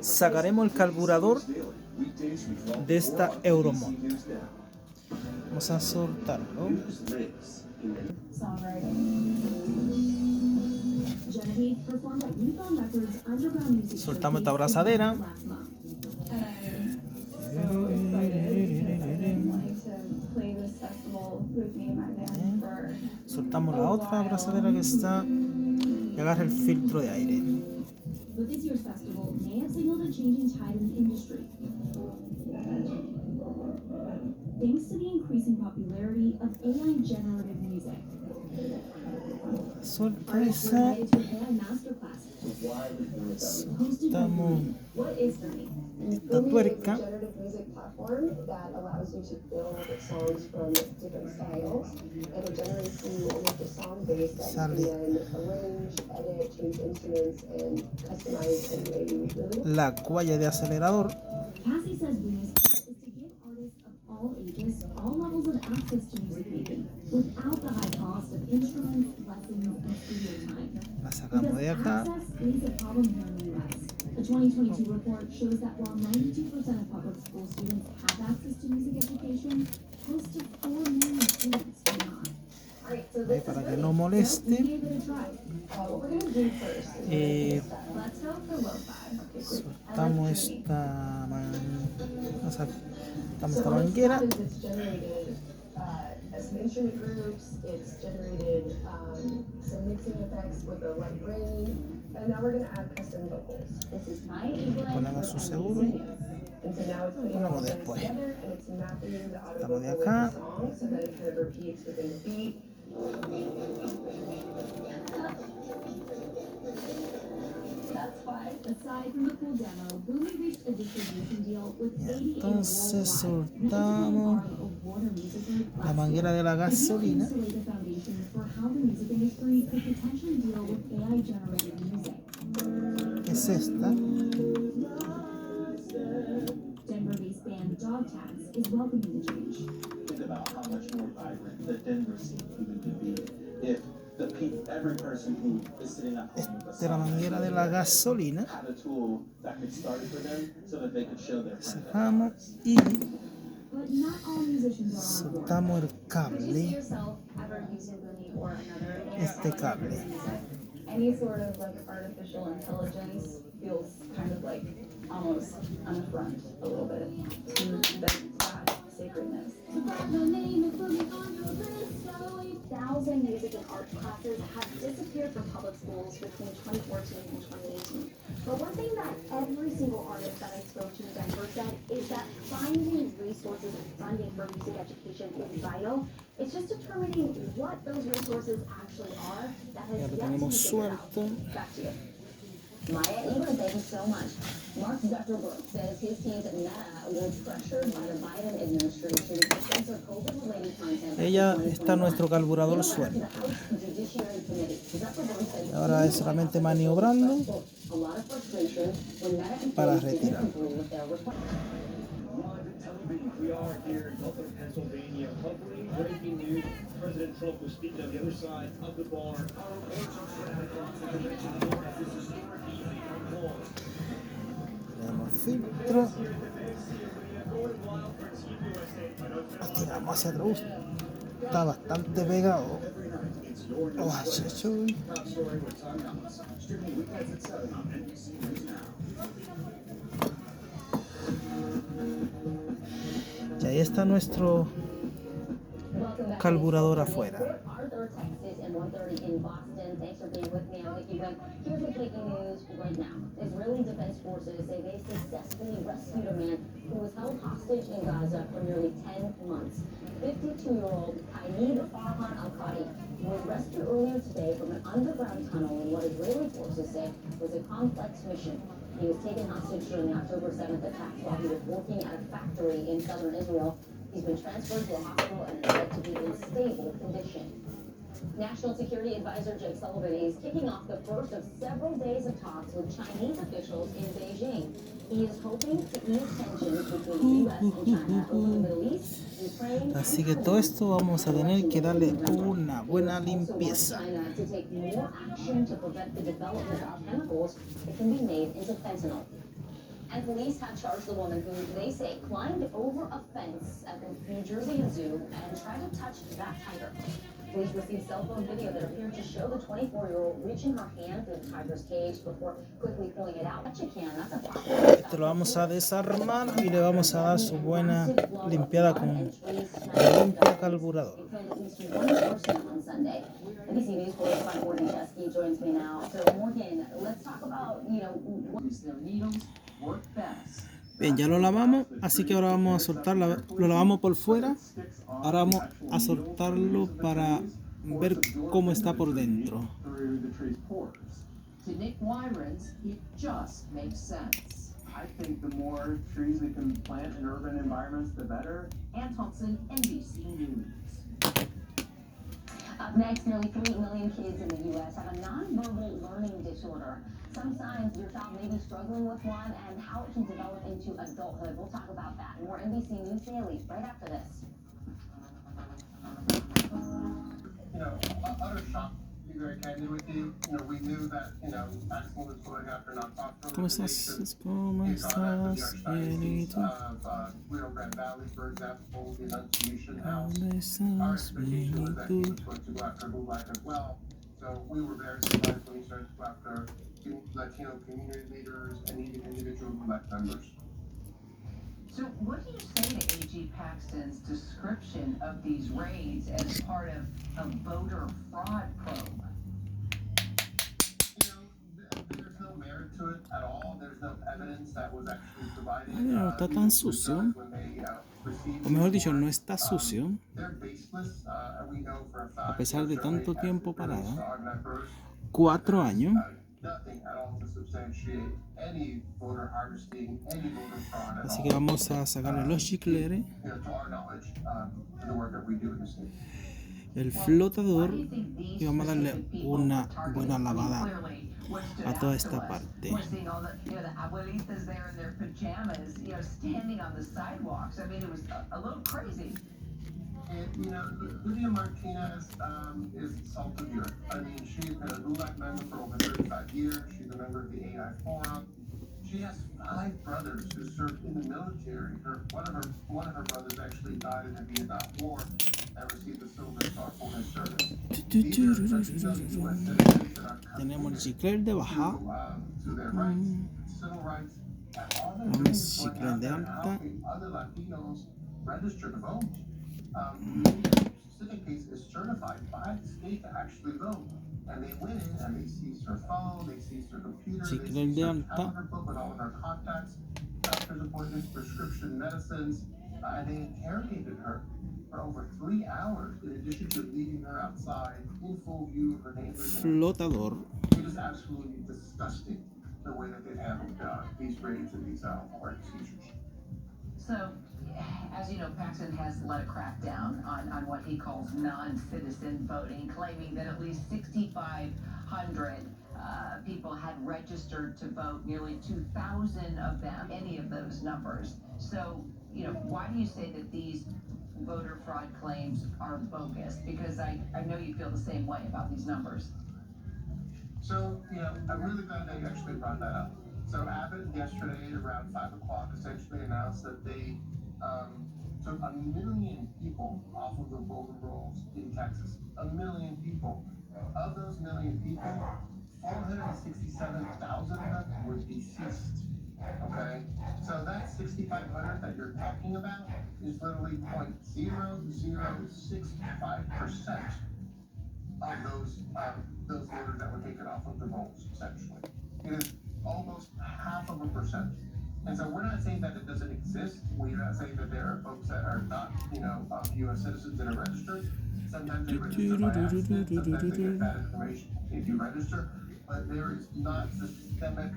Sacaremos el carburador de esta Euromont. Vamos a soltarlo. Soltamos esta abrazadera. Soltamos la otra abrazadera que está y agarra el filtro de aire. Suelta esa. Soltamos esta tuerca. Sale la cualla de acelerador. La sacamos de acá. A 2022 report shows that while 92% of public school students have access to music education, close to 4 million students do not. Para que no moleste, soltamos esta manguera. Some instrument groups, it's generated some mixing effects with a light rain, and now we're going to add custom vocals. This is my ponemos su seguro y ponemos después. Estamos de acá. So that it kind of repeats within the beat. Entonces soltamos la manguera de la gasolina. Es esta. Esta es la manguera de la gasolina. Sacamos y soltamos el cable. Este cable. Music and art classes have disappeared from public schools between 2014 and 2018. But one thing that every single artist that I spoke to in Denver said is that finding resources and funding for music education is vital. It's just determining what those resources actually are that has yet to be figured out. Back to you. Maya, England, thank you so much. Mark Zuckerberg says his teams at Meta were pressured by the Biden administration to censor COVID-related content. Ella está nuestro carburador suelto. Ahora es solamente maniobrarlo para retirar. We are here in Buffalo, Pennsylvania, covering breaking news. President Trump was speaking on the other side of the bar. Tenemos filtro. Lo tiramos hacia atrás. Está bastante pegado. Oh, chuy. Y ahí está nuestro carburador afuera. Israeli Defense Forces say they successfully rescued a man who was held hostage in Gaza for nearly 10 months. 52-year-old Qaid Farhan Al-Qadi was rescued earlier today from an underground tunnel in what Israeli forces say was a complex mission. He was taken hostage during the October 7th attacks while he was working at a factory in southern Israel. He's been transferred to a hospital and is said to be in stable condition. National Security Advisor Jake Sullivan is kicking off the first of several days of talks with Chinese officials in Beijing. He is hoping to ease tensions between the U.S. and China over the Middle East, Ukraine, Así que todo esto vamos a tener que darle una buena limpieza. China to take more action to prevent the development of chemicals that can be made into fentanyl. And police have charged the woman who they say climbed over a fence at the New Jersey Zoo and tried to touch that tiger. Police received cell phone video that appeared to show the 24-year-old reaching her hand through the tiger's cage before quickly pulling it out. That's a Esto lo vamos a desarmar y le vamos a dar su buena limpiada con limpia carburador. NBC News correspondent Morgan Chesky joins me now. So Morgan, let's talk about, Bien, ya lo lavamos, así que ahora vamos a soltarlo. Lo lavamos por fuera. Ahora vamos a soltarlo para ver cómo está por dentro. To Nick Wyrens, it just makes sense. I think the more trees we can plant in urban environments, the better. Ann Thompson, NBC News. Up next, nearly 3 million kids in the U.S. have a nonverbal learning disorder. Some signs your child may be struggling with one and how it can develop into adulthood. We'll talk about that. More NBC News Daily right after this. Utter shock, to be very candid with you. We knew that, Axel was going after nonprofit ¿Cómo estás? ¿Cómo We saw that with estás? the archdiocese Bienito. of Rio Grande Valley, for example, the Annunciation House. ¿Dónde Our estás? expectation was that he was Bienito. going to go after Black as well. So we were very surprised when he started to go after Latino community leaders and even individual Black members. So what do you say to A.G. Paxton's description of these raids as part of a voter fraud probe? There's no merit to it at all. There's no evidence that was actually provided. No está tan sucio. O mejor dicho, no está sucio. A pesar de tanto tiempo parada. 4 años. Así que vamos a sacarle los chicleres, el flotador y vamos a darle una buena lavada a toda esta parte. We're seeing all the abuelitas there in their pajamas, standing on the sidewalks. I mean, it was a little crazy. Lydia Martinez is salt of the earth. I mean, she's been a LULAC member for over 35 years. She's a member of the AI Forum. She has 5 brothers who served in the military. One of her brothers actually died in the Vietnam War and received the Silver Star for his service. Tenemos el chicler de baja. To their rights, civil rights, and all they're doing is going out there and helping other Latinos register to vote. The specific case is certified by the state to actually vote. And they went in and they seized her phone, they seized her computer, they seized her calendar book with all of her contacts, doctor's appointments, prescription medicines, and they interrogated her for over 3 hours in addition to leaving her outside in full view of her neighbors. Flotador. It is absolutely disgusting the way that they've handled these raids and these warrant seizures. So, as you know, Paxton has led a crackdown on what he calls non-citizen voting, claiming that at least 6,500 people had registered to vote, nearly 2,000 of them, any of those numbers. So, why do you say that these voter fraud claims are bogus? Because I know you feel the same way about these numbers. So, I'm really glad that you actually brought that up. So Abbott yesterday around 5 o'clock essentially announced that they took 1 million people off of the voter rolls in Texas. 1 million people. Of those 1 million people, 467,000 of them were deceased. Okay? So that 6,500 that you're talking about is literally 0.0065% of those voters that were taken off of the rolls, essentially. It is almost 0.5%. And so we're not saying that it doesn't exist. We're not saying that there are folks that are not, U.S. citizens that are registered. Sometimes they register by accident. Sometimes they get bad information if you register. But there is not systemic.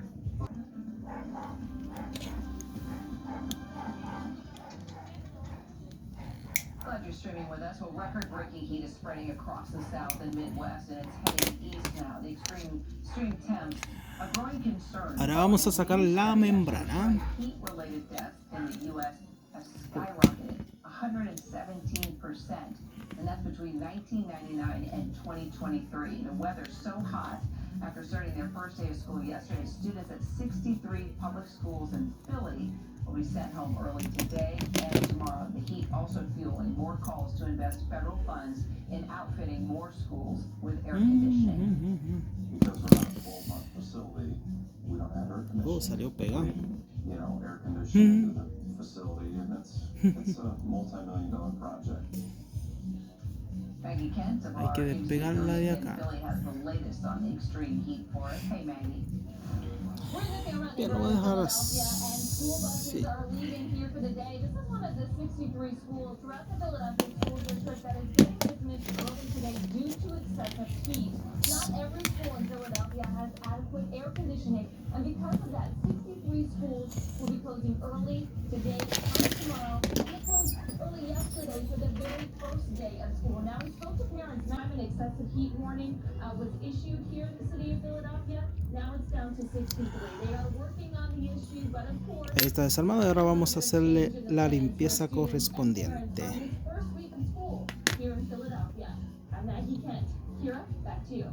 Glad you're streaming with us. Well, record-breaking heat is spreading across the South and Midwest, and it's heading east now. The extreme temps, a growing concern. Ahora vamos a sacar la membrana. Heat-related deaths in the U.S. have skyrocketed 117%, and that's between 1999 and 2023. The weather's so hot. After starting their first day of school yesterday, students at 63 public schools in Philly will be sent home early today and tomorrow. The heat also fueling more calls to invest federal funds in outfitting more schools with air conditioning. Because we're not a 12-month facility, we don't have air Oh, conditioning. salió pegado. You know, air conditioning to the facility, and it's a multi-million-dollar project. Maggie Kent of Hay que our despegarla de acá. Philly has the latest on the extreme heat for us. Hey, Maggie. Bien, lo voy a dejar And así. school buses are leaving here for the day. This is one of the 63 schools throughout the Philadelphia school district that is getting dismissed early today due to excessive heat. Not every school in Philadelphia has adequate air conditioning, and because of that, 63 schools will be closing early today and tomorrow. And they closed early yesterday for the very first day of school. Now, we spoke to parents. Now, an excessive heat warning was issued here in the city of Philadelphia. Now it's down to 63. They are working on the issue, but of course, Ahí está desarmado y ahora vamos a hacerle la limpieza correspondiente. First week of school here in Philadelphia. I'm Maggie Kent. Kira, back to you.